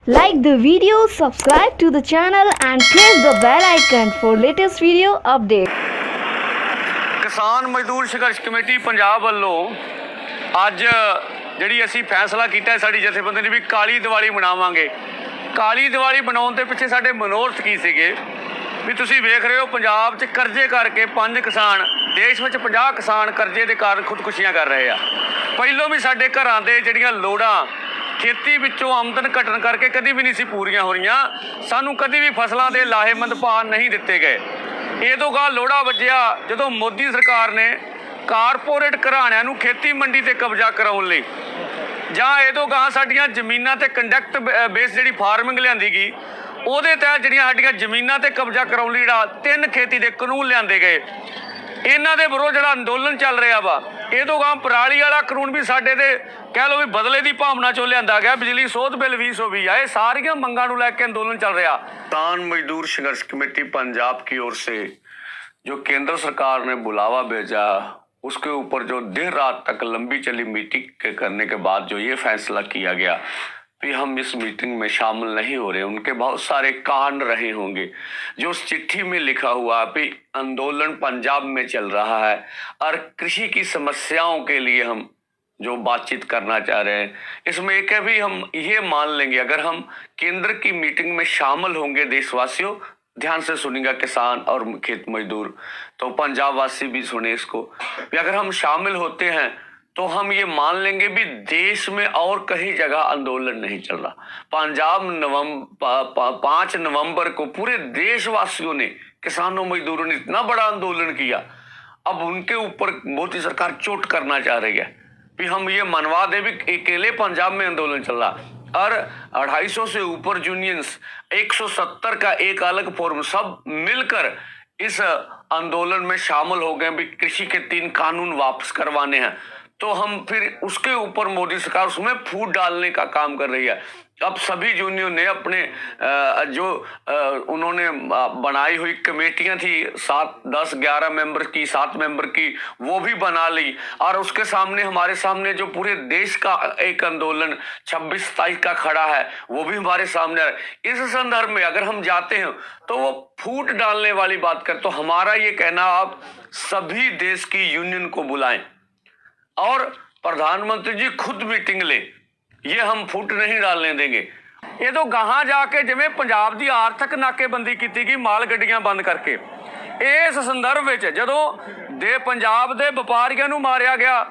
Like the video, subscribe to the channel and press the bell icon for latest video update. किसान मजदूर संघर्ष committee Punjab ਵੱਲੋਂ ਅੱਜ ਜਿਹੜੀ ਅਸੀਂ ਫੈਸਲਾ ਕੀਤਾ ਸਾਡੀ ਜਥੇਬੰਦੀ ਨੇ ਵੀ ਕਾਲੀ ਦੀਵਾਲੀ ਮਨਾਵਾਂਗੇ। ਕਾਲੀ ਦੀਵਾਲੀ ਮਨਾਉਣ ਦੇ ਪਿੱਛੇ ਸਾਡੇ ਮਨੋਰਥ ਕੀ ਸੀਗੇ ਵੀ ਤੁਸੀਂ ਵੇਖ ਰਹੇ ਹੋ ਪੰਜਾਬ 'ਚ ਕਰਜ਼ੇ ਕਰਕੇ 5 ਕਿਸਾਨ ਦੇਸ਼ ਵਿੱਚ 50 ਕਿਸਾਨ ਕਰਜ਼ੇ ਦੇ ਕਾਰਨ ਖੁਦਕੁਸ਼ੀਆਂ ਕਰ ਰਹੇ ਆ। ਪਹਿਲੋਂ ਵੀ ਸਾਡੇ ਘਰਾਂ ਦੇ ਜਿਹੜੀਆਂ ਲੋੜਾਂ खेती विचों आमदन घटन करके कभी भी नहीं सी पूरियां हो रही, सानू कभी भी फसलों के लाहेमंद भाव नहीं दिते गए। इदों गा लोड़ा वजिया जदों मोदी सरकार ने कारपोरेट घराणियां नूं खेती मंडी ते कब्जा कराउण लई जां इदों गा साडीआं जमीनां ते कंडक्ट बेस जिहड़ी फार्मिंग लिआंदी गई ਉਹਦੇ तहत ਜਿਹੜੀਆਂ ਸਾਡੀਆਂ ਜ਼ਮੀਨਾਂ ਤੇ ਕਬਜ਼ਾ ਕਰਾਉਣ ਲਈ ਜਿਹੜਾ 3 ਖੇਤੀ ਦੇ ਕਾਨੂੰਨ ਲਿਆਂਦੇ ਗਏ, ਇਹਨਾਂ ਦੇ ਵਿਰੋਧ ਜਿਹੜਾ ਅੰਦੋਲਨ ਚੱਲ ਰਿਹਾ ਵਾ। ਇਹ ਤੋਂ ਗਾਂ ਪਰਾਲੀ ਵਾਲਾ ਕਾਨੂੰਨ ਵੀ ਸਾਡੇ ਤੇ ਕਹਿ ਲਓ ਵੀ ਬਦਲੇ ਦੀ ਭਾਵਨਾ ਚੋਂ ਲਿਆਂਦਾ ਗਿਆ। ਬਿਜਲੀ ਸੋਧ ਬਿੱਲ 2020 ਆ। ਇਹ ਸਾਰੀਆਂ ਮੰਗਾਂ ਨੂੰ ਲੈ ਕੇ ਅੰਦੋਲਨ ਚੱਲ ਰਿਹਾ। किसान मजदूर संघर्ष कमेटी पंजाब की ओर से जो केंद्र सरकार ने बुलावा भेजा, उसके ऊपर जो देर रात तक लंबी चली मीटिंग करने के बाद जो ये फैसला किया गया भी हम इस मीटिंग में शामिल नहीं हो रहे। उनके बहुत सारे कारण रहे होंगे जो उस चिट्ठी में लिखा हुआ भी आंदोलन पंजाब में चल रहा है और कृषि की समस्याओं के लिए हम जो बातचीत करना चाह रहे हैं। इसमें एक है भी हम ये मान लेंगे अगर हम केंद्र की मीटिंग में शामिल होंगे, देशवासियों ध्यान से सुनिएगा किसान और खेत मजदूर, तो पंजाब वासी भी सुने इसको भी अगर हम शामिल होते हैं तो हम ये मान लेंगे भी देश में और कहीं जगह आंदोलन नहीं चल रहा। पंजाब 5 नवंबर को पूरे देशवासियों ने, किसानों मजदूरों ने इतना बड़ा आंदोलन किया, अब उनके ऊपर मोदी सरकार चोट करना चाह रही है भी हम ये मनवा दे भी अकेले पंजाब में आंदोलन चल रहा और 250 से ऊपर यूनियंस 170 का एक अलग फोरम सब मिलकर इस आंदोलन में शामिल हो गए भी कृषि के 3 कानून वापस करवाने हैं। तो हम फिर उसके ऊपर मोदी सरकार उसमें फूट डालने का काम कर रही है। अब सभी यूनियन ने अपने जो उन्होंने बनाई हुई कमेटियां थी 7, 10, 11 मेंबर की, 7 मेंबर की, वो भी बना ली और उसके सामने हमारे सामने जो पूरे देश का एक आंदोलन 26 तारीख का खड़ा है वो भी हमारे सामने है। इस संदर्भ में अगर हम जाते हैं तो वो फूट डालने वाली बात कर, तो हमारा ये कहना आप सभी देश की यूनियन को बुलाएं और प्रधानमंत्री जी खुद मीटिंग ले, ये हम फुट नहीं डालने देंगे। ये तो गਾਹਾਂ ਜਾ ਕੇ ਜਿਵੇਂ ਪੰਜਾਬ ਦੀ ਆਰਥਿਕ ਨਾਕੇਬੰਦੀ ਕੀਤੀ ਗਈ ਮਾਲ ਗੱਡੀਆਂ ਬੰਦ ਕਰਕੇ, ਇਸ ਸੰਦਰਭ ਵਿੱਚ ਜਦੋਂ ਦੇ ਪੰਜਾਬ ਦੇ ਵਪਾਰੀਆਂ ਨੂੰ ਮਾਰਿਆ ਗਿਆ,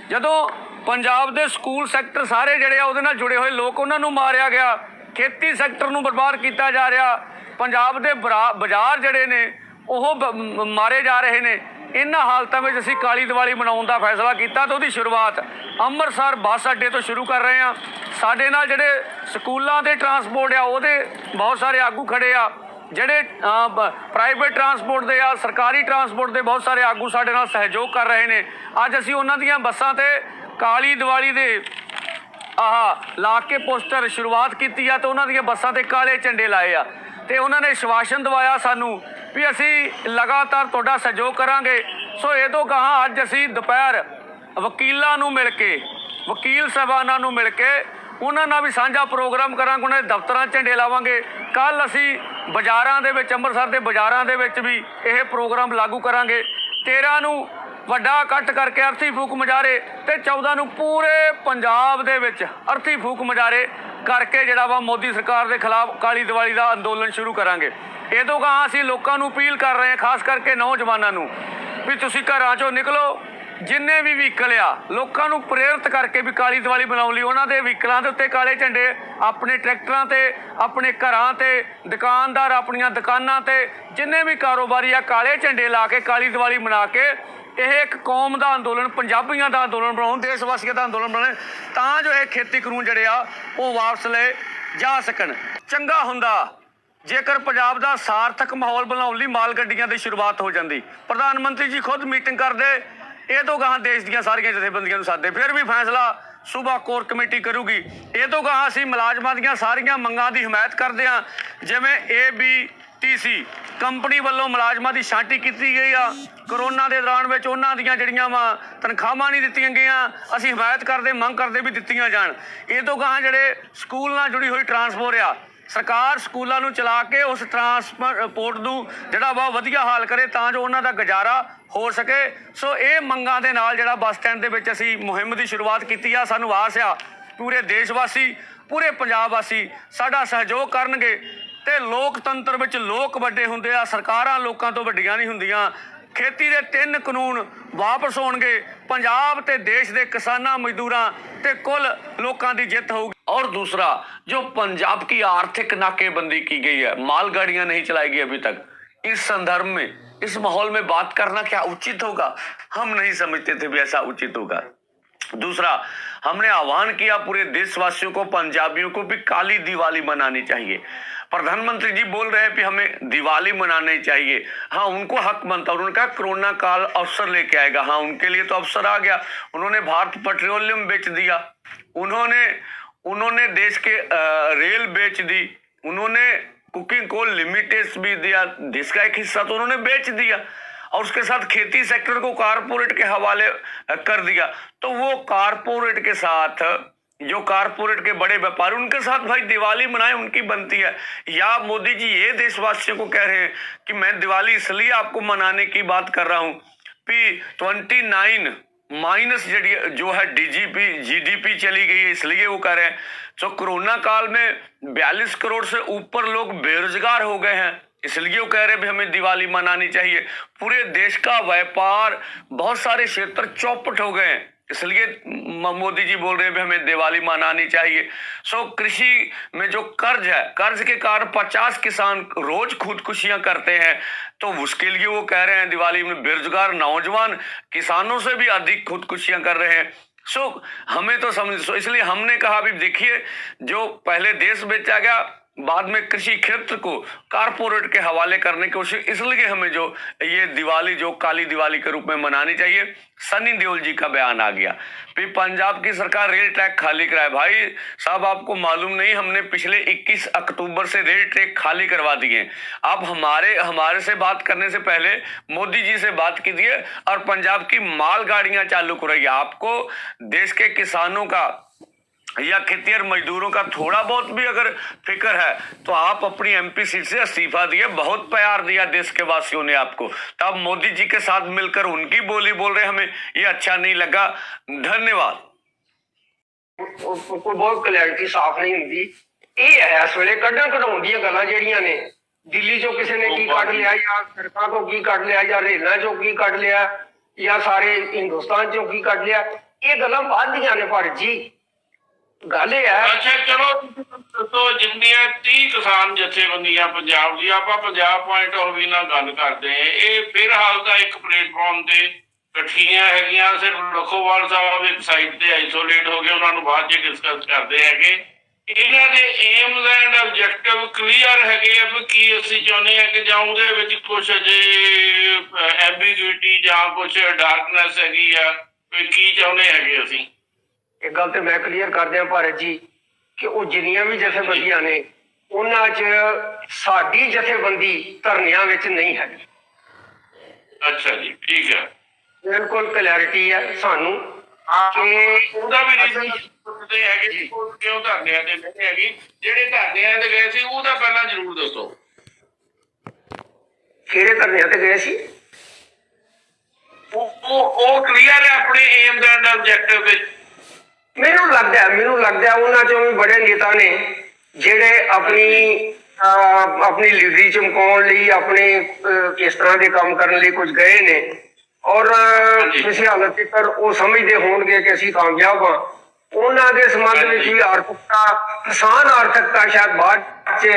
ਜਦੋਂ ਪੰਜਾਬ ਦੇ ਸਕੂਲ ਸੈਕਟਰ ਸਾਰੇ ਜਿਹੜੇ ਆ ਉਹਦੇ ਨਾਲ ਜੁੜੇ ਹੋਏ ਲੋਕ ਉਹਨਾਂ ਨੂੰ ਮਾਰਿਆ ਗਿਆ, ਖੇਤੀ ਸੈਕਟਰ ਨੂੰ ਬਰਬਾਦ ਕੀਤਾ ਜਾ ਰਿਹਾ, ਪੰਜਾਬ ਦੇ ਬਾਜ਼ਾਰ ਜਿਹੜੇ ਨੇ ਉਹ ਮਾਰੇ ਜਾ ਰਹੇ ਨੇ। ਇਹਨਾਂ ਹਾਲਤਾਂ ਵਿੱਚ ਅਸੀਂ ਕਾਲੀ ਦੀਵਾਲੀ ਮਨਾਉਣ ਦਾ ਫੈਸਲਾ ਕੀਤਾ ਤੇ ਉਹਦੀ ਸ਼ੁਰੂਆਤ ਅੰਮ੍ਰਿਤਸਰ ਬੱਸ ਅੱਡੇ ਤੋਂ ਸ਼ੁਰੂ ਕਰ ਰਹੇ ਹਾਂ। ਸਾਡੇ ਨਾਲ ਜਿਹੜੇ ਸਕੂਲਾਂ ਦੇ ਟਰਾਂਸਪੋਰਟ ਆ ਉਹਦੇ ਬਹੁਤ ਸਾਰੇ ਆਗੂ ਖੜੇ ਆ, ਜਿਹੜੇ ਪ੍ਰਾਈਵੇਟ ਟਰਾਂਸਪੋਰਟ ਦੇ ਆ, ਸਰਕਾਰੀ ਟਰਾਂਸਪੋਰਟ ਦੇ ਬਹੁਤ ਸਾਰੇ ਆਗੂ ਸਾਡੇ ਨਾਲ ਸਹਿਯੋਗ ਕਰ ਰਹੇ ਨੇ। ਅੱਜ ਅਸੀਂ ਉਹਨਾਂ ਦੀਆਂ ਬੱਸਾਂ ਤੇ ਕਾਲੀ ਦੀਵਾਲੀ ਦੇ ਲਾ ਕੇ ਪੋਸਟਰ ਸ਼ੁਰੂਆਤ ਕੀਤੀ ਆ ਤੇ ਉਹਨਾਂ ਦੀਆਂ ਬੱਸਾਂ ਤੇ ਕਾਲੇ ਝੰਡੇ ਲਾਏ ਆ ਤੇ ਉਹਨਾਂ ਨੇ ਵਿਸ਼ਵਾਸਨ ਦਿਵਾਇਆ ਸਾਨੂੰ ਵੀ ਅਸੀਂ ਲਗਾਤਾਰ ਤੁਹਾਡਾ ਸਹਿਯੋਗ ਕਰਾਂਗੇ। ਸੋ ਇਹ ਤੋਂ ਗਾਹਾਂ ਅੱਜ ਅਸੀਂ ਦੁਪਹਿਰ ਵਕੀਲਾਂ ਨੂੰ ਮਿਲ ਕੇ, ਵਕੀਲ ਸਾਹਿਬਾਨਾਂ ਨੂੰ ਮਿਲ ਕੇ ਉਹਨਾਂ ਨਾਲ ਵੀ ਸਾਂਝਾ ਪ੍ਰੋਗਰਾਮ ਕਰਾਂਗੇ, ਉਹਨਾਂ ਦੇ ਦਫ਼ਤਰਾਂ ਝੰਡੇ ਲਾਵਾਂਗੇ। ਕੱਲ੍ਹ ਅਸੀਂ ਬਾਜ਼ਾਰਾਂ ਦੇ ਵਿੱਚ, ਅੰਮ੍ਰਿਤਸਰ ਦੇ ਬਾਜ਼ਾਰਾਂ ਦੇ ਵਿੱਚ ਵੀ ਇਹ ਪ੍ਰੋਗਰਾਮ ਲਾਗੂ ਕਰਾਂਗੇ। 13 ਨੂੰ ਵੱਡਾ ਇਕੱਠ ਕਰਕੇ ਅਰਥੀ ਫੂਕ ਮੁਜ਼ਾਹਰੇ ਤੇ 14 ਨੂੰ ਪੂਰੇ ਪੰਜਾਬ ਦੇ ਵਿੱਚ ਅਰਥੀ ਫੂਕ ਮੁਜ਼ਾਹਰੇ ਕਰਕੇ ਜਿਹੜਾ ਵਾ ਮੋਦੀ ਸਰਕਾਰ ਦੇ ਖਿਲਾਫ ਕਾਲੀ ਦੀਵਾਲੀ ਦਾ ਅੰਦੋਲਨ ਸ਼ੁਰੂ ਕਰਾਂਗੇ। ਇਹ ਤੋਂ ਗਾਹਾਂ ਅਸੀਂ ਲੋਕਾਂ ਨੂੰ ਅਪੀਲ ਕਰ ਰਹੇ ਹਾਂ, ਖਾਸ ਕਰਕੇ ਨੌਜਵਾਨਾਂ ਨੂੰ ਵੀ ਤੁਸੀਂ ਘਰਾਂ 'ਚੋਂ ਨਿਕਲੋ, ਜਿੰਨੇ ਵੀ ਵਹੀਕਲ ਆ ਲੋਕਾਂ ਨੂੰ ਪ੍ਰੇਰਿਤ ਕਰਕੇ ਵੀ ਕਾਲੀ ਦੀਵਾਲੀ ਬਣਾਉਣ ਲਈ ਉਹਨਾਂ ਦੇ ਵਹੀਕਲਾਂ ਦੇ ਉੱਤੇ ਕਾਲੇ ਝੰਡੇ, ਆਪਣੇ ਟਰੈਕਟਰਾਂ ਤੇ, ਆਪਣੇ ਘਰਾਂ ਤੇ, ਦੁਕਾਨਦਾਰ ਆਪਣੀਆਂ ਦੁਕਾਨਾਂ ਤੇ ਜਿੰਨੇ ਵੀ ਕਾਰੋਬਾਰੀ ਆ ਕਾਲੇ ਝੰਡੇ ਲਾ ਕੇ ਕਾਲੀ ਦੀਵਾਲੀ ਮਨਾ ਕੇ ਇਹ ਇੱਕ ਕੌਮ ਦਾ ਅੰਦੋਲਨ, ਪੰਜਾਬੀਆਂ ਦਾ ਅੰਦੋਲਨ ਬਣਾਉਣ, ਦੇਸ਼ ਵਾਸੀਆਂ ਦਾ ਅੰਦੋਲਨ ਬਣਾਉਣ ਤਾਂ ਜੋ ਇਹ ਖੇਤੀ ਕਾਨੂੰਨ ਜਿਹੜੇ ਆ ਉਹ ਵਾਪਸ ਲਏ ਜਾ ਸਕਣ। ਚੰਗਾ ਹੁੰਦਾ ਜੇਕਰ ਪੰਜਾਬ ਦਾ ਸਾਰਥਕ ਮਾਹੌਲ ਬਣਾਉਣ ਲਈ ਮਾਲ ਗੱਡੀਆਂ ਦੀ ਸ਼ੁਰੂਆਤ ਹੋ ਜਾਂਦੀ, ਪ੍ਰਧਾਨ ਮੰਤਰੀ ਜੀ ਖੁਦ ਮੀਟਿੰਗ ਕਰਦੇ, ਇਹ ਤੋਂ ਗਾਹਾਂ ਦੇਸ਼ ਦੀਆਂ ਸਾਰੀਆਂ ਜਥੇਬੰਦੀਆਂ ਨੂੰ ਸਾਦੇ, ਫਿਰ ਵੀ ਫੈਸਲਾ ਸੂਬਾ ਕੋਰ ਕਮੇਟੀ ਕਰੂਗੀ। ਇਹ ਤੋਂ ਗਾਹਾਂ ਅਸੀਂ ਮੁਲਾਜ਼ਮਾਂ ਦੀਆਂ ਸਾਰੀਆਂ ਮੰਗਾਂ ਦੀ ਹਮਾਇਤ ਕਰਦੇ ਹਾਂ, ਜਿਵੇਂ AB TC ਕੰਪਨੀ ਵੱਲੋਂ ਮੁਲਾਜ਼ਮਾਂ ਦੀ ਛਾਂਟੀ ਕੀਤੀ ਗਈ ਆ। ਕਰੋਨਾ ਦੇ ਦੌਰਾਨ ਵਿੱਚ ਉਹਨਾਂ ਦੀਆਂ ਜਿਹੜੀਆਂ ਵਾ ਤਨਖਾਹਾਂ ਨਹੀਂ ਦਿੱਤੀਆਂ ਗਈਆਂ। ਅਸੀਂ ਹਮਾਇਤ ਕਰਦੇ, ਮੰਗ ਕਰਦੇ ਵੀ ਦਿੱਤੀਆਂ ਜਾਣ। ਇਹ ਤੋਂ ਗਾਹਾਂ ਜਿਹੜੇ ਸਕੂਲ ਨਾਲ ਜੁੜੀ ਹੋਈ ਟਰਾਂਸਪੋਰਟ ਆ, ਸਰਕਾਰ ਸਕੂਲਾਂ ਨੂੰ ਚਲਾ ਕੇ ਉਸ ਟਰਾਂਸਪੋਰਟ ਨੂੰ ਜਿਹੜਾ ਵਾ ਵਧੀਆ ਹਾਲ ਕਰੇ ਤਾਂ ਜੋ ਉਹਨਾਂ ਦਾ ਗੁਜ਼ਾਰਾ ਹੋ ਸਕੇ। ਸੋ ਇਹ ਮੰਗਾਂ ਦੇ ਨਾਲ ਜਿਹੜਾ ਬੱਸ ਸਟੈਂਡ ਦੇ ਵਿੱਚ ਅਸੀਂ ਮੁਹਿੰਮ ਦੀ ਸ਼ੁਰੂਆਤ ਕੀਤੀ ਆ। ਸਾਨੂੰ ਆਸ ਆ ਪੂਰੇ ਦੇਸ਼ ਵਾਸੀ, ਪੂਰੇ ਪੰਜਾਬ ਵਾਸੀ ਸਾਡਾ ਸਹਿਯੋਗ ਕਰਨਗੇ ਤੇ ਲੋਕਤੰਤਰ ਵਿੱਚ ਲੋਕ ਵੱਡੇ ਹੁੰਦੇ ਆ, ਸਰਕਾਰਾਂ ਲੋਕਾਂ ਤੋਂ ਵੱਡੀਆਂ ਨਹੀਂ ਹੁੰਦੀਆਂ। खेती ਦੇ 3 ਕਾਨੂੰਨ ਵਾਪਸ ਹੋਣਗੇ। पंजाब ते देश के किसानां मजदूरां ते कुल लोकां दी जित होगी। और दूसरा, जो पंजाब की आर्थिक नाकेबंदी की गई है, मालगाड़ियां नहीं चलाई गई अभी तक, इस संदर्भ में, इस माहौल में बात करना क्या उचित होगा? हम नहीं समझते थे भी ऐसा उचित होगा। दूसरा, हमने आह्वान किया पूरे देशवासियों को, पंजाबियों को भी काली दिवाली मनानी चाहिए। प्रधानमंत्री जी बोल रहे हैं कि हमें दिवाली मनानी चाहिए। हाँ, उनको हक बनता है। उन्होंने कहा कोरोना काल अवसर लेके आएगा। हाँ, उनके लिए तो अवसर आ गया। उन्होंने भारत पेट्रोलियम बेच दिया, उन्होंने देश के रेल बेच दी, उन्होंने कुकिंग कोल लिमिटेड भी दिया, देश का एक हिस्सा तो उन्होंने बेच दिया, और उसके साथ खेती सेक्टर को कारपोरेट के हवाले कर दिया। तो वो कारपोरेट के साथ, जो कारपोरेट के बड़े व्यापारी, उनके साथ भाई दिवाली मनाए, उनकी बनती है। या मोदी जी ये देशवासियों को कह रहे हैं कि मैं दिवाली इसलिए आपको मनाने की बात कर रहा हूँ कि 29 माइनस जो है GDP चली गई है, इसलिए वो कह रहे हैं। तो कोरोना काल में 42 करोड़ से ऊपर लोग बेरोजगार हो गए हैं, इसलिए वो कह रहे हैं भी हमें दिवाली मनानी चाहिए। पूरे देश का व्यापार, बहुत सारे क्षेत्र चौपट हो गए हैं, इसलिए मोदी जी बोल रहे हैं भी हमें दिवाली मनानी चाहिए। सो कृषि में जो कर्ज है, कर्ज के कारण 50 किसान रोज खुदकुशियां करते हैं, तो उसके लिए वो कह रहे हैं दिवाली में। बेरोजगार नौजवान किसानों से भी अधिक खुदकुशियां कर रहे हैं। सो हमें तो समझ, इसलिए हमने कहा भी देखिए, जो पहले देश बेचा गया, बाद में कृषि क्षेत्र को कारपोरेट के हवाले करने की कोशिश, इसलिए हमें जो ये दिवाली, जो काली दिवाली के रूप में मनानी चाहिए। सनी देओल जी का बयान आ गया, फिर पंजाब की सरकार रेल ट्रैक खाली कराए। भाई साहब, आपको मालूम नहीं, हमने पिछले 21 अक्टूबर से रेल ट्रैक खाली करवा दिए। आप हमारे से बात करने से पहले मोदी जी से बात कीजिए और पंजाब की मालगाड़ियां चालू कराइए। आपको देश के किसानों का या खेतिहर मजदूरों का थोड़ा बहुत भी अगर फिक्र है, तो आप अपनी MP सीट से इस्तीफा दिए। बहुत प्यार दिया देश के वासियों ने आपको, तब मोदी जी के साथ मिलकर उनकी बोली बोल रहे, हमें ये अच्छा नहीं लगा। धन्यवाद। कोई बहुत क्लैरिटी साफ नहीं होंगी। ये है इस वे कढ़न कढ़ाउन दी गल्लां ਜਿਹੜੀਆਂ ਨੇ, दिल्ली चो किसी ने की कढ़ लिया, या सड़कों को की कढ़ लिया, या रेलों चो की कढ़ लिया, या सारे हिंदुस्तान चो की कढ़ लिया, ये गल्लां बाद दियां ने। भारत जी गल है। अच्छा चलो तो जिन्नियां 30 किसान जथेबंदियां पंजाब दी, आपां पंजाब पॉइंट ऑफ व्यू नाल गल करदे हैं। ये फिलहाल तां एक प्लेटफॉर्म ते इकट्ठियां हैगियां, सिर्फ लखोवाल साहब एक साइड ते आइसोलेट हो गए, उन्हां नूं बाद च डिस्कस करदे हैगे। इन्हां दे एम्स एंड ऑब्जेक्टिव क्लीयर हैगे आ कि असीं चाहुंदे हां कि जां उहदे विच कुछ जे एम्बिग्यूटी जां कुछ डार्कनेस हैगी आ, की चाहुंदे हैगे असीं। एक गल तो मैं क्लीयर कर दिया भारत जी कि वो जिन्नियां भी जथेबंदियां ने, उन्हां च साडी जथेबंदी धरनियां विच नहीं है। अच्छा जी, ठीक है, बिल्कुल क्लैरिटी है सानू कि ਉਹਦਾ ਵੀ ਰੀਜ਼ਨ ਪੁੱਛਦੇ ਹੈਗੇ ਕਿ ਕਿਉਂ ਧਰਨਿਆਂ ਤੇ ਨਹੀਂ ਹੈਗੀ। ਜਿਹੜੇ ਧਰਨਿਆਂ ਤੇ ਗਏ ਸੀ ਉਹਦਾ ਪਹਿਲਾਂ ਜ਼ਰੂਰ ਦੱਸੋ। ਕਿਹੜੇ ਧਰਨਿਆਂ ਤੇ ਗਏ ਸੀ? ਉਹ ਕਲੀਅਰ ਹੈ ਆਪਣੇ ਏਮ ਐਂਡ ਆਬਜੈਕਟਿਵ ਵਿੱਚ। ਮੈਨੂੰ ਲੱਗਦਾ ਉਹਨਾਂ ਚੋਂ ਵੀ ਬੜੇ ਨੇਤਾ ਨੇ ਜਿਹੜੇ ਆਪਣੀ ਲੀਡਰੀ ਚਮਕਾਉਣ ਲਈ, ਆਪਣੇ ਇਸ ਤਰ੍ਹਾਂ ਦੇ ਕੰਮ ਕਰਨ ਲਈ ਕੁਝ ਗਏ ਨੇ, ਔਰ ਕਿਸੇ ਹਾਲਤ ਤੱਕ ਉਹ ਸਮਝਦੇ ਹੋਣਗੇ ਕਿ ਅਸੀਂ ਕਾਮਯਾਬ ਹਾਂ। ਉਹਨਾਂ ਦੇ ਸੰਬੰਧ ਵਿੱਚ ਵੀ ਆਰਥਿਕਤਾ, ਕਿਸਾਨ ਆਰਥਿਕਤਾ ਸ਼ਾਇਦ ਬਾਅਦ ਚ,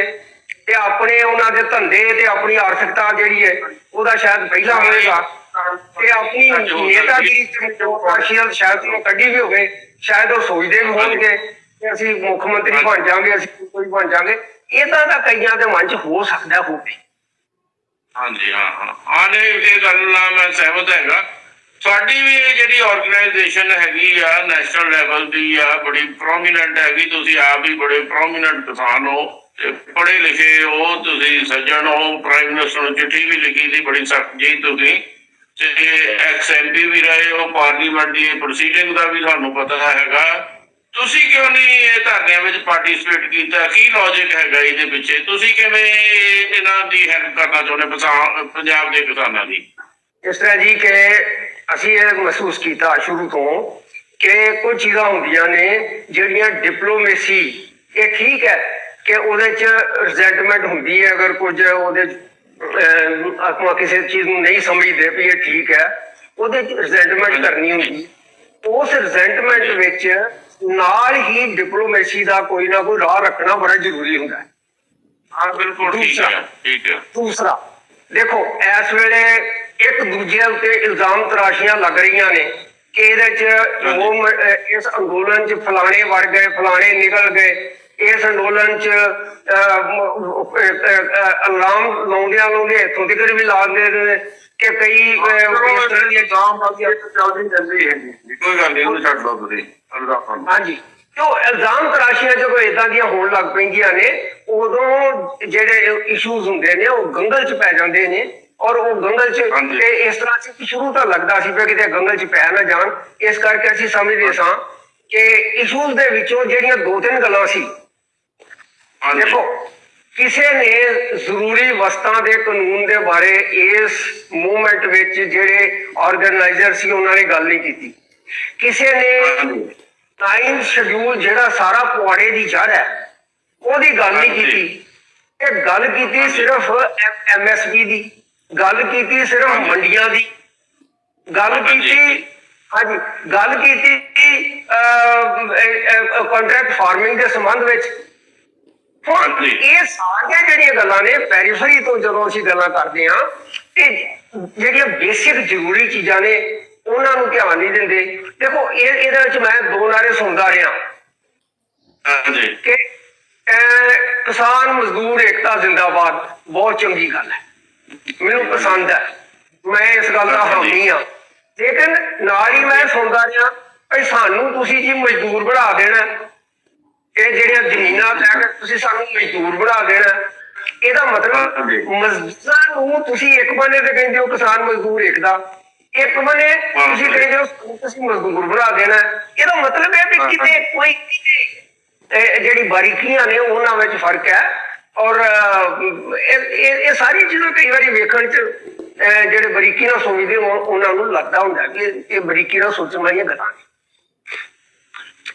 ਤੇ ਆਪਣੇ ਉਹਨਾਂ ਦੇ ਧੰਦੇ ਤੇ ਆਪਣੀ ਆਰਥਿਕਤਾ ਜਿਹੜੀ ਹੈ ਉਹਦਾ ਸ਼ਾਇਦ ਪਹਿਲਾਂ ਹੋਏਗਾ। ਤੇ ਆਪਣੀ ਨੇਤਾਗਿਰੀ ਪਾਰਸ਼ੀਅਲ ਸ਼ਾਇਦ ਨੂੰ ਕੱਢੀ ਵੀ ਹੋਵੇ, ਸ਼ਾਇਦ ਉਹ ਸੋਚਦੇ ਵੀ ਹੋਣਗੇ ਕਿ ਅਸੀਂ ਮੁੱਖ ਮੰਤਰੀ ਬਣ ਜਾਵਾਂਗੇ, ਅਸੀਂ ਕੋਈ ਬਣ ਜਾਵਾਂਗੇ। ਇਹਦਾ ਤਾਂ ਕਈਆਂ ਦੇ ਮਨ 'ਚ ਹੋ ਸਕਦਾ ਹੋਵੇ। ਹਾਂਜੀ, ਹਾਂ ਨੇ ਇਹ ਗੱਲ ਨਾਲ ਮੈਂ ਸਹਿਮਤ ਹੈਗਾ। ਸਾਡੀ ਵੀ ਇਹ ਜਿਹੜੀ ਆਰਗੇਨਾਈਜੇਸ਼ਨ ਹੈਗੀ ਆ, ਨੈਸ਼ਨਲ ਲੈਵਲ ਦੀ ਆ, ਬੜੀ ਪ੍ਰੋਮੀਨੈਂਟ ਹੈਗੀ। ਤੁਸੀਂ ਆਪ ਵੀ ਬੜੇ ਪ੍ਰੋਮੀਨੈਂਟ ਕਿਸਾਨ ਹੋ, ਤੇ ਪੜ੍ਹੇ ਲਿਖੇ ਹੋ ਤੁਸੀਂ, ਸੱਜਣ ਹੋ, ਪ੍ਰਾਈਮ ਮਿਨਿਸਟਰ ਨੂੰ ਚਿੱਠੀ ਵੀ ਲਿਖੀ ਸੀ ਬੜੀ ਸਖਤ ਜੀ ਤੁਸੀਂ, ਤੇ ਐਕਸ MP ਵੀ ਰਹੇ ਹੋ, ਪਾਰਲੀਮੈਂਟ ਦੀ ਪ੍ਰੋਸੀਡਿੰਗ ਦਾ ਵੀ ਤੁਹਾਨੂੰ ਪਤਾ ਹੈਗਾ। ਤੁਸੀਂ ਕਿਉਂ ਨਹੀਂ ਇਹ ਧਰਨਿਆਂ ਵਿੱਚ ਪਾਰਟਿਸਿਪੇਟ ਕੀਤਾ? ਕੀ ਲੌਜਿਕ ਹੈਗਾ ਇਹਦੇ ਪਿੱਛੇ? ਤੁਸੀਂ ਕਿਵੇਂ ਇਹਨਾਂ ਦੀ ਹੈਲਪ ਕਰਨਾ ਚਾਹੁੰਦੇ ਪੰਜਾਬ ਦੇ ਕਿਸਾਨਾਂ ਦੀ? ਇਸ ਤਰ੍ਹਾਂ ਜੀ ਕਿ ਅਸੀਂ ਇਹ ਮਹਿਸੂਸ ਕੀਤਾ ਸ਼ੁਰੂ ਤੋਂ ਕਿ ਕੁਝ ਚੀਜ਼ਾਂ ਹੁੰਦੀਆਂ ਨੇ ਜਿਹੜੀਆਂ ਡਿਪਲੋਮੇਸੀ, ਇਹ ਠੀਕ ਹੈ ਕਿ ਉਹਦੇ 'ਚ ਰਿਜ਼ੈਂਟਮੈਂਟ ਹੁੰਦੀ ਹੈ, ਅਗਰ ਕੁਝ ਉਹਦੇ ਆਪਾਂ ਕਿਸੇ ਚੀਜ਼ ਨੂੰ ਨਹੀਂ ਸਮਝਦੇ ਵੀ ਇਹ ਠੀਕ ਹੈ, ਉਹਦੇ 'ਚ ਰਿਜ਼ੈਂਟਮੈਂਟ ਕਰਨੀ ਹੁੰਦੀ। ਉਸ ਰਿਜ਼ੈਂਟਮੈਂਟ ਵਿੱਚ ਨਾਲ ਹੀ ਡਿਪਲੋਮੇਸੀ ਦਾ ਕੋਈ ਨਾ ਕੋਈ ਰਾਹ ਰੱਖਣਾ ਬੜਾ ਜ਼ਰੂਰੀ ਹੁੰਦਾ ਹੈ। ਹਾਂ ਬਿਲਕੁਲ ਠੀਕ ਹੈ, ਠੀਕ ਹੈ। ਦੂਸਰਾ ਦੇਖੋ, ਇਸ ਵੇਲੇ ਇੱਕ ਦੂਜੇ ਉੱਤੇ ਇਲਜ਼ਾਮ ਤਰਾਸ਼ੀਆਂ ਲੱਗ ਰਹੀਆਂ ਨੇ ਕਿ ਇਹਦੇ 'ਚ ਇਸ ਅੰਦੋਲਨ 'ਚ ਫਲਾਣੇ ਵੜ ਗਏ, ਫਲਾਣੇ ਨਿਕਲ ਗਏ। ਇਸ ਅੰਦੋਲਨ 'ਚ ਅਲਾਮ ਲਾਉਂਦੇ ਇੱਥੋਂ ਤੱਕ ਵੀ ਲਾ ਦਿੰਦੇ ਨੇ ਕਿ ਕਈ ਇਸ ਤਰ੍ਹਾਂ ਦੀਆਂ ਚੱਲਦੀ ਰਹਿੰਦੀ ਹੈ। ਕੋਈ ਗੱਲ ਨਹੀਂ, ਉਹਨੂੰ ਛੱਡ ਦੋ ਤੁਸੀਂ। ਹਾਂਜੀ, ਜੋ ਇਲਜ਼ਾਮ ਤਰਾਸ਼ੀਆਂ ਜਦੋਂ ਏਦਾਂ ਦੀਆਂ ਹੋਣ ਲੱਗ ਪੈਂਦੀਆਂ ਨੇ, ਉਦੋਂ ਜਿਹੜੇ ਇਸ਼ੂਜ਼ ਹੁੰਦੇ ਨੇ ਉਹ ਗੰਗਲ 'ਚ ਪੈ ਜਾਂਦੇ ਨੇ। ਔਰ ਉਹ ਗੰਗਲ 'ਚ ਇਸ ਤਰ੍ਹਾਂ ਸੀ ਕਿ ਸ਼ੁਰੂ ਤਾਂ ਲੱਗਦਾ ਸੀ ਕਿ ਕਿਤੇ ਗੰਗਲ 'ਚ ਪੈ ਨਾ ਜਾਣ। ਇਸ ਕਰਕੇ ਅਸੀਂ ਸਮਝਦੇ ਸਾਂ ਕਿ ਇਸ਼ੂਜ਼ ਦੇ ਵਿੱਚੋਂ ਜਿਹੜੀਆਂ 2-3 ਗੱਲਾਂ ਸੀ, ਦੇਖੋ ਕਿਸੇ ਨੇ ਜ਼ਰੂਰੀ ਵਸਤਾਂ ਦੇ ਕਾਨੂੰਨ ਦੇ ਬਾਰੇ ਇਸ ਮੂਵਮੈਂਟ ਵਿੱਚ ਜਿਹੜੇ ਆਰਗੇਨਾਈਜ਼ਰ ਸੀ ਉਹਨਾਂ ਨੇ ਗੱਲ ਨਹੀਂ ਕੀਤੀ। ਕਿਸੇ ਨੇ 9 ਸ਼ਡਿਊਲ ਜਿਹੜਾ ਸਾਰਾ ਪੁਆੜੇ ਦੀ ਜੜ ਹੈ ਉਹਦੀ ਗੱਲ ਨਹੀਂ ਕੀਤੀ। ਇਹ ਗੱਲ ਕੀਤੀ ਸਿਰਫ MSP ਦੀ, ਗੱਲ ਕੀਤੀ ਸਿਰਫ ਮੰਡੀਆਂ ਦੀ, ਗੱਲ ਕੀਤੀ ਹਾਂਜੀ, ਗੱਲ ਕੀਤੀ ਕੰਟਰੈਕਟ ਫਾਰਮਿੰਗ ਦੇ ਸੰਬੰਧ ਵਿੱਚ। ਹੁਣ ਇਹ ਸਾਰੀਆਂ ਜਿਹੜੀਆਂ ਗੱਲਾਂ ਨੇ ਪੈਰੀਫਰੀ ਤੋਂ ਜਦੋਂ ਅਸੀਂ ਗੱਲਾਂ ਕਰਦੇ ਹਾਂ ਤੇ ਜਿਹੜੀਆਂ ਬੇਸਿਕ ਜ਼ਰੂਰੀ ਚੀਜ਼ਾਂ ਨੇ ਉਹਨਾਂ ਨੂੰ ਧਿਆਨ ਨਹੀਂ ਦਿੰਦੇ। ਦੇਖੋ ਇਹਦੇ ਵਿੱਚ ਮੈਂ 2 ਨਾਅਰੇ ਸੁਣਦਾ ਰਿਹਾ ਕਿ ਕਿਸਾਨ ਮਜ਼ਦੂਰ ਏਕਤਾ ਜ਼ਿੰਦਾਬਾਦ। ਬਹੁਤ ਚੰਗੀ ਗੱਲ ਹੈ, ਮੈਨੂੰ ਪਸੰਦ ਹੈ, ਮੈਂ ਇਸ ਗੱਲ ਦਾ ਹਾਮੀ ਹਾਂ। ਲੇਕਿਨ ਨਾਲ ਹੀ ਮੈਂ ਸੁਣਦਾ ਰਿਹਾ ਭਾਈ ਸਾਨੂੰ ਤੁਸੀਂ ਜੀ ਮਜ਼ਦੂਰ ਬਣਾ ਦੇਣਾ, ਇਹ ਜਿਹੜੀਆਂ ਜ਼ਮੀਨਾਂ ਲੈ ਕੇ ਤੁਸੀਂ ਸਾਨੂੰ ਮਜ਼ਦੂਰ ਬਣਾ ਦੇਣਾ। ਇਹਦਾ ਮਤਲਬ ਮਜ਼ਦੂਰਾਂ ਨੂੰ ਤੁਸੀਂ ਇੱਕ ਬੰਨੇ ਤੇ ਕਹਿੰਦੇ ਹੋ ਕਿਸਾਨ ਮਜ਼ਦੂਰ ਏਕਤਾ, ਇੱਕ ਬੰਨੇ ਤੁਸੀਂ ਕਹਿੰਦੇ ਹੋ ਤੁਸੀਂ ਮਜ਼ਦੂਰ ਬਣਾ ਦੇਣਾ। ਇਹਦਾ ਮਤਲਬ ਇਹ ਵੀ ਕਿਤੇ ਕੋਈ ਜਿਹੜੀ ਬਾਰੀਕੀਆਂ ਨੇ ਉਹਨਾਂ ਵਿੱਚ ਫਰਕ ਹੈ। ਔਰ ਇਹ ਸਾਰੀ ਚੀਜ਼ਾਂ ਕਈ ਵਾਰੀ ਵੇਖਣ 'ਚ ਜਿਹੜੇ ਬਰੀਕੀ ਨਾਲ ਸੋਚਦੇ ਉਹਨਾਂ ਨੂੰ ਲੱਗਦਾ ਹੁੰਦਾ ਕਿ ਇਹ ਬਰੀਕੀ ਨਾਲ ਸੋਚਣ ਵਾਲੀਆਂ ਗੱਲਾਂ ਨੇ।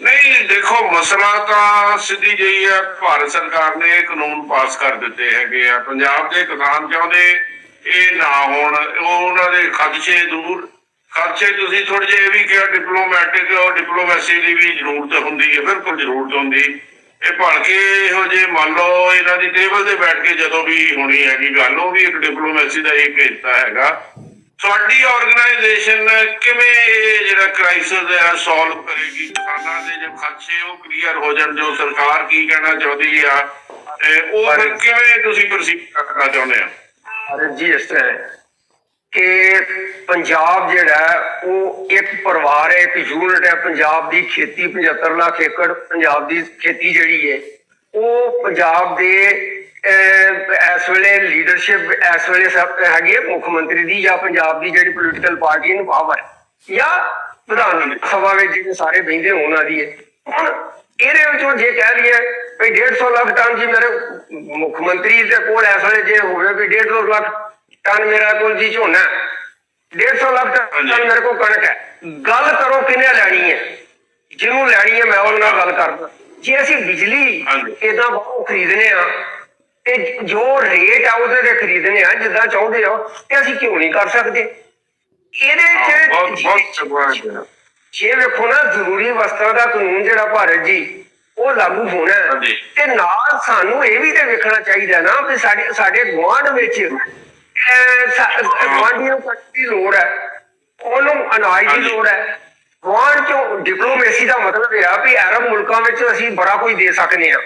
ਨਹੀਂ ਦੇਖੋ, ਮਸਲਾ ਤਾਂ ਸਿੱਧੀ ਜਿਹੀ ਹੈ। ਭਾਰਤ ਸਰਕਾਰ ਨੇ ਕਾਨੂੰਨ ਪਾਸ ਕਰ ਦਿੱਤੇ ਹੈਗੇ ਆ। ਪੰਜਾਬ ਦੇ ਕਿਸਾਨ ਚਾਹੁੰਦੇ ਇਹ ਨਾ ਹੋਣ, ਉਹਨਾਂ ਦੇ ਖਦਸ਼ੇ ਦੂਰ। ਖਦਸ਼ੇ ਤੁਸੀਂ ਥੋੜੇ ਜਿਹੇ ਇਹ ਵੀ ਕਿਹਾ ਡਿਪਲੋਮੈਟਿਕ ਔਰ ਡਿਪਲੋਮੈਸੀ ਦੀ ਵੀ ਜ਼ਰੂਰਤ ਹੁੰਦੀ ਹੈ, ਬਿਲਕੁਲ ਜ਼ਰੂਰਤ ਹੁੰਦੀ। ਇਹ ਭਲਕੇ ਇਹੋ ਜਿਹੇ ਮੰਨ ਲਓ ਇਹਨਾਂ ਦੀ ਟੇਬਲ ਤੇ ਬੈਠ ਕੇ ਜਦੋਂ ਵੀ ਹੋਣੀ ਹੈਗੀ ਗੱਲ, ਉਹ ਵੀ ਇੱਕ ਡਿਪਲੋਮੈਸੀ ਦਾ ਇੱਕ ਹਿੱਸਾ ਹੈਗਾ। ਤੁਹਾਡੀ ਆਰਗੇਨਾਈਜੇਸ਼ਨ ਕਿਵੇਂ ਇਹ ਜਿਹੜਾ ਕ੍ਰਾਈਸਿਸ ਹੈ ਸੋਲਵ ਕਰੇਗੀ? ਕਿਸਾਨਾਂ ਦੇ ਜੋ ਖਦਸ਼ੇ ਉਹ ਕਲੀਅਰ ਹੋ ਜਾਣ, ਜੋ ਸਰਕਾਰ ਕੀ ਕਹਿਣਾ ਚਾਹੁੰਦੀ ਆ ਉਹ ਕਿਵੇਂ ਤੁਸੀਂ ਪ੍ਰੋਸੀਡ ਕਰਨਾ ਚਾਹੁੰਦੇ ਆ? ਜੀ ਇਸ ਤਰ੍ਹਾਂ ਹੈ ਕਿ ਪੰਜਾਬ ਜਿਹੜਾ ਉਹ ਇੱਕ ਪਰਿਵਾਰ ਹੈ, ਇੱਕ ਯੂਨਿਟ ਹੈ। ਪੰਜਾਬ ਦੀ ਖੇਤੀ 75 ਲੱਖ ਏਕੜ ਪੰਜਾਬ ਦੀ ਖੇਤੀ ਜਿਹੜੀ ਹੈ ਉਹ ਪੰਜਾਬ ਦੇ ਇਸ ਵੇਲੇ ਲੀਡਰਸ਼ਿਪ ਇਸ ਵੇਲੇ ਸਭ ਹੈਗੀ ਹੈ ਮੁੱਖ ਮੰਤਰੀ ਦੀ ਜਾਂ ਪੰਜਾਬ ਦੀ ਜਿਹੜੀ ਪੋਲੀਟੀਕਲ ਪਾਰਟੀ ਇਨ ਪਾਵਰ ਜਾਂ ਵਿਧਾਨ ਸਭਾ ਵਿੱਚ ਜਿਹੜੇ ਸਾਰੇ ਬਹਿੰਦੇ ਉਹਨਾਂ ਦੀ ਹੈ। ਹੁਣ ਇਹਦੇ ਵਿੱਚੋਂ ਜੇ ਕਹਿ ਲਈਏ ਵੀ 150 ਲੱਖ ਟਨ ਜੀ ਮੇਰੇ ਮੁੱਖ ਮੰਤਰੀ ਦੇ ਕੋਲ ਇਸ ਵੇਲੇ ਜੇ ਹੋਵੇ ਵੀ 150 ਲੱਖ ਟਨ ਮੇਰਾ ਕੋਲ ਜੀ ਝੋਨਾ, 150 ਲੱਖ ਟਨ ਮੇਰੇ ਕੋਲ ਕਣਕ ਹੈ, ਗੱਲ ਕਰੋ ਕਿਹਨੇ ਲੈਣੀ ਹੈ? ਜਿਹਨੂੰ ਲੈਣੀ ਹੈ ਮੈਂ ਉਹਦੇ ਨਾਲ ਗੱਲ ਕਰਦਾ। ਜੇ ਅਸੀਂ ਬਿਜਲੀ ਏਦਾਂ ਬਹੁਤ ਖਰੀਦਨੇ ਆ ਤੇ ਜੋ ਰੇਟ ਆ ਉਹਦੇ ਤੇ ਖਰੀਦਨੇ ਆ ਜਿੱਦਾਂ ਚਾਹੁੰਦੇ ਹੋ, ਤੇ ਅਸੀਂ ਕਿਉਂ ਨਹੀਂ ਕਰ ਸਕਦੇ? ਇਹਦੇ ਚ ਜੇ ਵੇਖੋ ਨਾ, ਜ਼ਰੂਰੀ ਵਸਤਾਂ ਦਾ ਕਾਨੂੰਨ ਜਿਹੜਾ ਭਾਰਤ ਜੀ ਉਹ ਲਾਗੂ ਹੋਣਾ ਤੇ ਨਾਲ ਸਾਨੂੰ ਇਹ ਵੀ ਤੇ ਵੇਖਣਾ ਚਾਹੀਦਾ ਨਾ ਵੀ ਸਾਡੇ ਗੁਆਂਢ ਵਿੱਚ ਗੁਆਂਢੀਆਂ ਨੂੰ ਕੱਟ ਦੀ ਲੋੜ ਹੈ, ਉਹਨੂੰ ਅਨਾਜ ਦੀ ਲੋੜ ਹੈ। ਗੁਆਂਢ ਚੋਂ ਡਿਪਲੋਮੇਸੀ ਦਾ ਮਤਲਬ ਇਹ ਆ ਵੀ ਅਰਬ ਮੁਲਕਾਂ ਵਿੱਚ ਅਸੀਂ ਬੜਾ ਕੁਝ ਦੇ ਸਕਦੇ ਹਾਂ,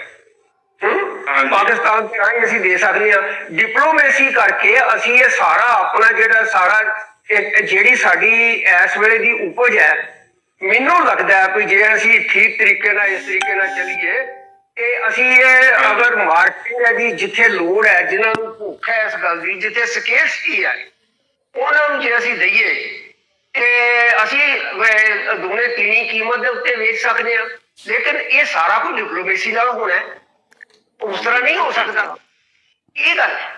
ਪਾਕਿਸਤਾਨ ਤੇ ਰਾਹੀਂ ਅਸੀਂ ਦੇ ਸਕਦੇ ਹਾਂ। ਡਿਪਲੋਮੇਸੀ ਕਰਕੇ ਅਸੀਂ ਇਹ ਸਾਰਾ ਆਪਣਾ ਜਿਹੜਾ ਸਾਰਾ ਜਿਹੜੀ ਸਾਡੀ ਇਸ ਵੇਲੇ ਦੀ ਉਪਜ ਹੈ, ਮੈਨੂੰ ਲੱਗਦਾ ਹੈ ਕਿ ਜੇ ਅਸੀਂ ਠੀਕ ਤਰੀਕੇ ਨਾਲ ਇਸ ਤਰੀਕੇ ਨਾਲ ਚੱਲੀਏ ਤੇ ਅਸੀਂ ਇਹ ਅਗਰ ਮਾਰਕੀਟ ਹੈ ਜੀ, ਜਿੱਥੇ ਲੋੜ ਹੈ, ਜਿਨ੍ਹਾਂ ਨੂੰ ਭੁੱਖ ਹੈ ਇਸ ਗੱਲ ਦੀ, ਜਿੱਥੇ ਸਕੇਰਸਿਟੀ ਹੈ, ਉਹਨਾਂ ਨੂੰ ਜੇ ਅਸੀਂ ਦਈਏ ਤੇ ਅਸੀਂ ਦੋਨੇ ਤਿੰਨੀ ਕੀਮਤ ਦੇ ਉੱਤੇ ਵੇਚ ਸਕਦੇ ਹਾਂ। ਲੇਕਿਨ ਇਹ ਸਾਰਾ ਕੁਝ ਡਿਪਲੋਮੇਸੀ ਨਾਲ ਹੋਣਾ ਹੈ, ਉਸ ਤਰ੍ਹਾਂ ਨਹੀਂ ਹੋ ਸਕਦਾ। ਇਹ ਗੱਲ ਹੈ।